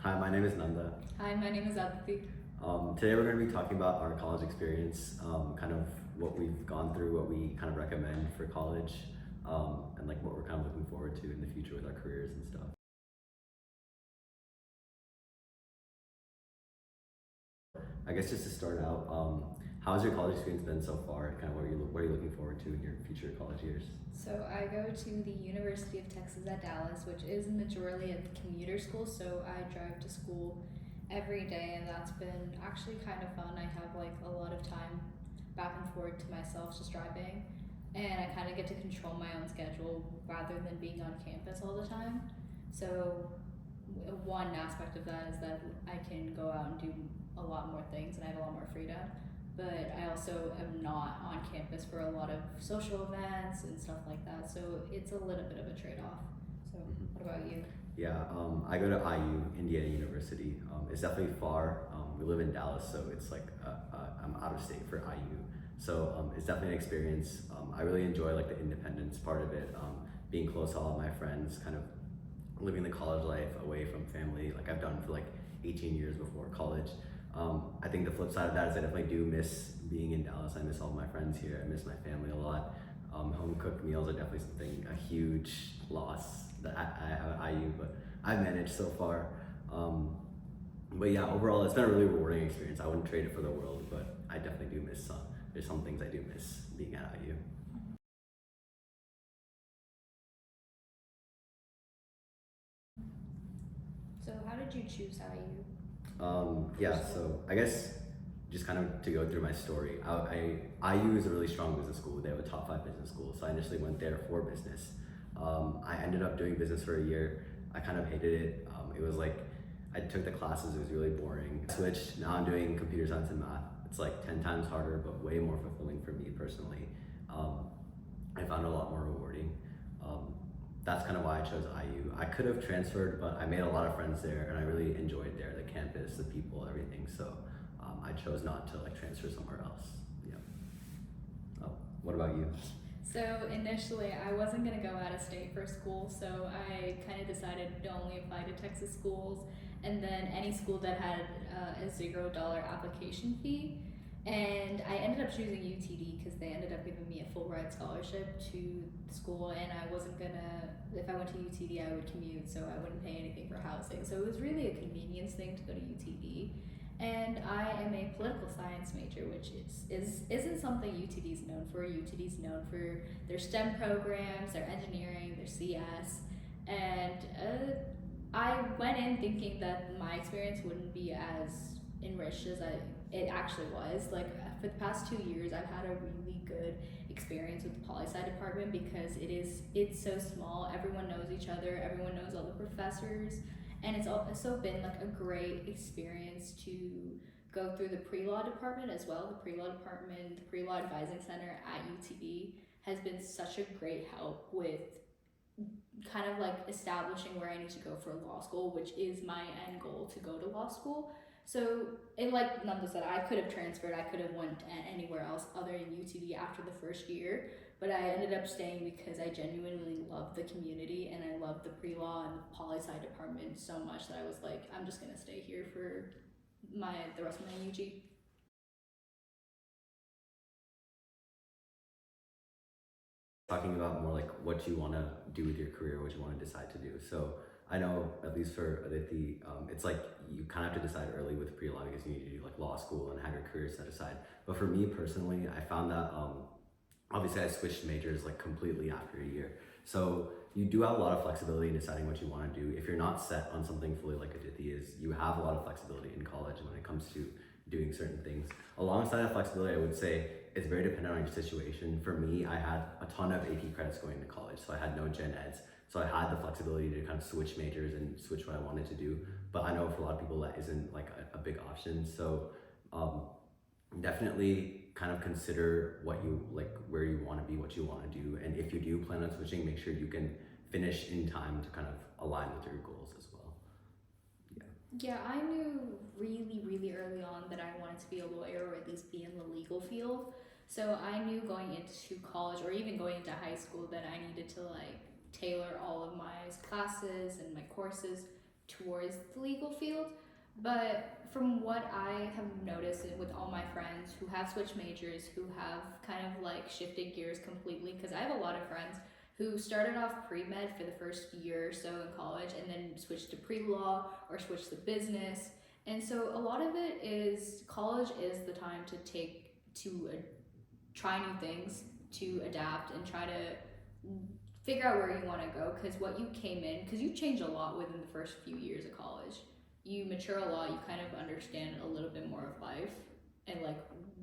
Hi, my name is Nanda. Hi, my name is Aditi. Today we're going to be talking about our college experience, kind of what we've gone through, what we kind of recommend for college, and like what we're kind of looking forward to in the future with our careers and stuff. I guess just to start out, how has your college experience been so far? Kind of what are you looking forward to in your future college years? So I go to the University of Texas at Dallas, which is majority a commuter school, so I drive to school every day, and that's been actually kind of fun. I have like a lot of time back and forth to myself just driving, and I kind of get to control my own schedule rather than being on campus all the time. So one aspect of that is that I can go out and do a lot more things and I have a lot more freedom. But I also am not on campus for a lot of social events and stuff like that. So it's a little bit of a trade off. So, what about you? Yeah, I go to IU, Indiana University. It's definitely far. We live in Dallas, so it's like I'm out of state for IU. So it's definitely an experience. I really enjoy like the independence part of it, being close to all of my friends, kind of living the college life away from family, like I've done for like 18 years before college. I think the flip side of that is I definitely do miss being in Dallas. I miss all my friends here. I miss my family a lot. Home cooked meals are definitely something, a huge loss that I have at IU, but I've managed so far. But yeah, overall, it's been a really rewarding experience. I wouldn't trade it for the world, but I definitely do miss some. There's some things I do miss being at IU. So, how did you choose IU? Yeah, so I guess just kind of to go through my story, IU is a really strong business school. They have a top 5 business school, so I initially went there for business. I ended up doing business for a year. I kind of hated it. It was like I took the classes, it was really boring. I switched, now I'm doing computer science and math. It's like 10 times harder, but way more fulfilling for me personally. I found it a lot more rewarding. Um, that's kind of why I chose IU. I could have transferred, but I made a lot of friends there, and I really enjoyed there, the campus, the people, everything. So I chose not to like transfer somewhere else. Yeah. Oh, what about you? So initially, I wasn't gonna go out of state for school, so I kind of decided to only apply to Texas schools, and then any school that had a $0 application fee. And I ended up choosing UTD because they ended up giving me a full ride scholarship to school, and I wasn't gonna. If I went to UTD, I would commute, so I wouldn't pay anything for housing. So it was really a convenience thing to go to UTD. And I am a political science major, which isn't something UTD is known for. UTD is known for their STEM programs, their engineering, their CS, and I went in thinking that my experience wouldn't be as enriched as it actually was. Like for the past 2 years, I've had a really good experience with the poli sci department because it's so small. Everyone knows each other. Everyone knows all the professors, and it's also been like a great experience to go through the pre-law department as well. The pre-law department, the pre-law advising center at UTD has been such a great help with kind of like establishing where I need to go for law school, which is my end goal to go to law school. So, like Nanda said, I could have transferred, I could have went anywhere else other than UTD after the first year, but I ended up staying because I genuinely love the community and I love the pre-law and the poli-sci department so much that I was like, I'm just gonna stay here for the rest of my UG. Talking about more like what you want to do with your career, what you want to decide to do. So I know at least for Aditi, it's like you kind of have to decide early with pre-law because you need to do like law school and have your career set aside. But for me personally, I found that obviously I switched majors like completely after a year. So you do have a lot of flexibility in deciding what you want to do. If you're not set on something fully like Aditi is, you have a lot of flexibility in college when it comes to doing certain things. Alongside that flexibility, I would say it's very dependent on your situation. For me, I had a ton of AP credits going to college, so I had no gen eds. So I had the flexibility to kind of switch majors and switch what I wanted to do. But I know for a lot of people that isn't like a big option. So um, definitely kind of consider what you like, where you want to be, what you want to do. And if you do plan on switching, make sure you can finish in time to kind of align with your goals as well. Yeah. Yeah, I knew really early on that I wanted to be a lawyer or at least be in the legal field. So I knew going into college or even going into high school that I needed to like tailor all of my classes and my courses towards the legal field. But from what I have noticed with all my friends who have switched majors, who have kind of like shifted gears completely, because I have a lot of friends who started off pre-med for the first year or so in college and then switched to pre-law or switched to business. And so a lot of it is college is the time to try new things, to adapt and try to figure out where you want to go, because what you came in, because you change a lot within the first few years of college. You mature a lot, you kind of understand a little bit more of life and like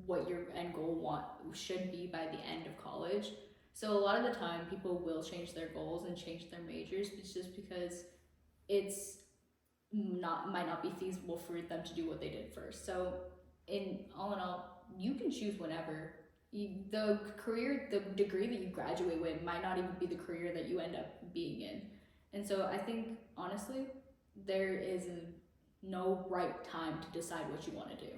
what your end goal should be by the end of college. So a lot of the time people will change their goals and change their majors, it's just because it's not might not be feasible for them to do what they did first. So in all, you can choose whenever. The degree that you graduate with might not even be the career that you end up being in. And so I think honestly, there is no right time to decide what you want to do.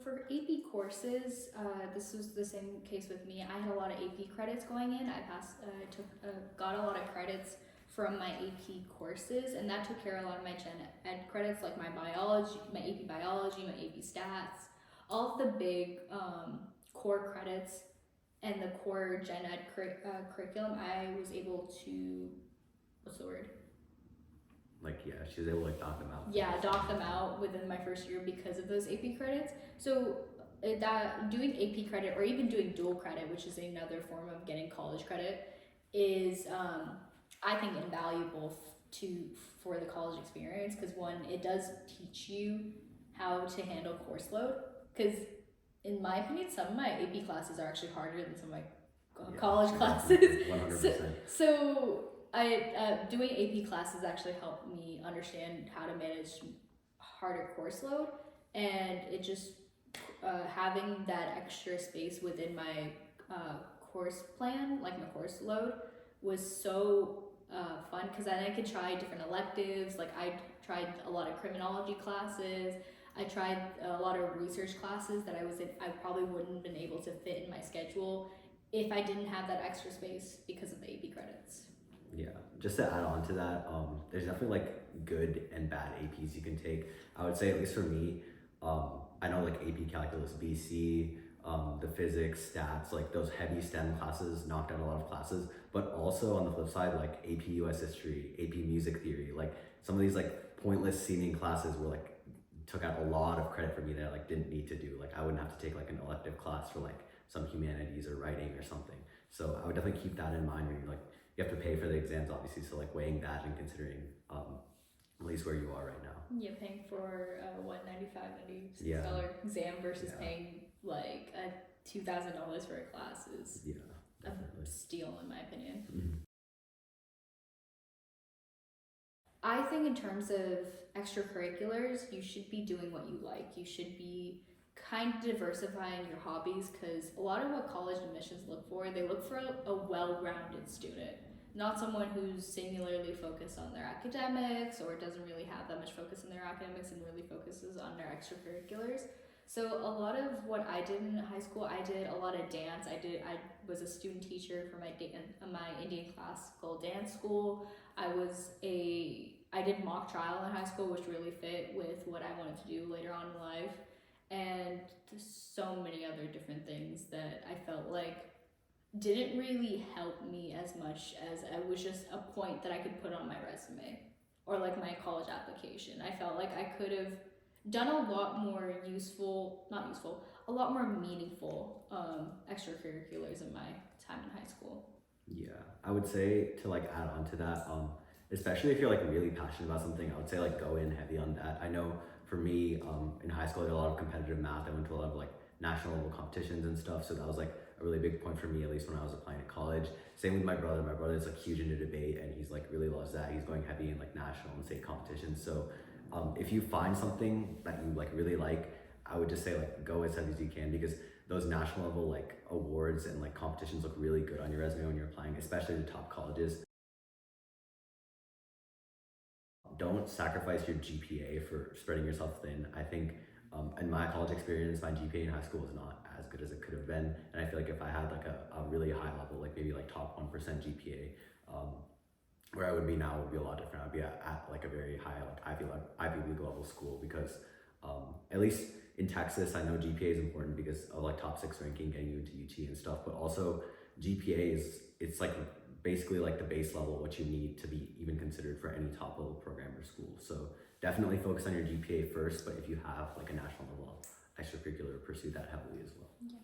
For AP courses, this was the same case with me. I had a lot of AP credits going in. Got a lot of credits from my AP courses, and that took care of a lot of my gen ed credits, like my biology, my AP biology, my AP stats, all of the big core credits and the core gen ed curriculum. I was able to, what's the word? Like, yeah, she was able to like dock them out. Yeah, dock them out within my first year because of those AP credits. So that doing AP credit or even doing dual credit, which is another form of getting college credit, is I think invaluable for the college experience, because one, it does teach you how to handle course load. Because in my opinion, some of my AP classes are actually harder than some of my college classes. 100%. So doing AP classes actually helped me understand how to manage harder course load, and it just having that extra space within my course plan, like my course load, was so fun, because then I could try different electives. Like I tried a lot of criminology classes. I tried a lot of research classes that I probably wouldn't have been able to fit in my schedule if I didn't have that extra space because of the AP credits. Yeah, just to add on to that, there's definitely like good and bad APs you can take. I would say, at least for me, I know like AP Calculus, BC, the physics, stats, like those heavy STEM classes knocked out a lot of classes. But also on the flip side, like AP US History, AP Music Theory, like some of these like pointless seeming classes were like took out a lot of credit for me that I like didn't need to do. Like I wouldn't have to take like an elective class for like some humanities or writing or something. So I would definitely keep that in mind when you like you have to pay for the exams, obviously. So like weighing that and considering at least where you are right now. Yeah, paying for $195, Yeah. exam versus Yeah. paying like $2,000 for a class is definitely a steal in my opinion. Mhm. I think in terms of extracurriculars, you should be doing what you like. You should be kind of diversifying your hobbies, because a lot of what college admissions look for, they look for a well-rounded student, not someone who's singularly focused on their academics or doesn't really have that much focus on their academics and really focuses on their extracurriculars. So a lot of what I did in high school, I did a lot of dance. I was a student teacher for my Indian classical dance school. I did mock trial in high school, which really fit with what I wanted to do later on in life. And there's so many other different things that I felt like didn't really help me as much as it was just a point that I could put on my resume or like my college application. I felt like I could have done a lot more a lot more meaningful extracurriculars in my time in high school. Yeah, I would say to like add on to that, especially if you're like really passionate about something, I would say like go in heavy on that. I know for me, in high school, I did a lot of competitive math. I went to a lot of like national level competitions and stuff. So that was like a really big point for me, at least when I was applying to college. Same with my brother. My brother is like huge into debate and he's like really loves that. He's going heavy in like national and state competitions. So if you find something that you like really like, I would just say like go as heavy as you can, because those national level like awards and like competitions look really good on your resume when you're applying, especially to top colleges. Don't sacrifice your GPA for spreading yourself thin. I think in my college experience, my GPA in high school was not as good as it could have been. And I feel like if I had like a really high level, like maybe like top 1% GPA, where I would be now would be a lot different. I'd be at like a very high like Ivy League level school because at least in Texas, I know GPA is important because of like top 6 ranking getting you into UT and stuff, but also GPA it's like basically like the base level what you need to be even considered for any top level program or school. So definitely focus on your GPA first, but if you have like a national level extracurricular, pursue that heavily as well. Yeah.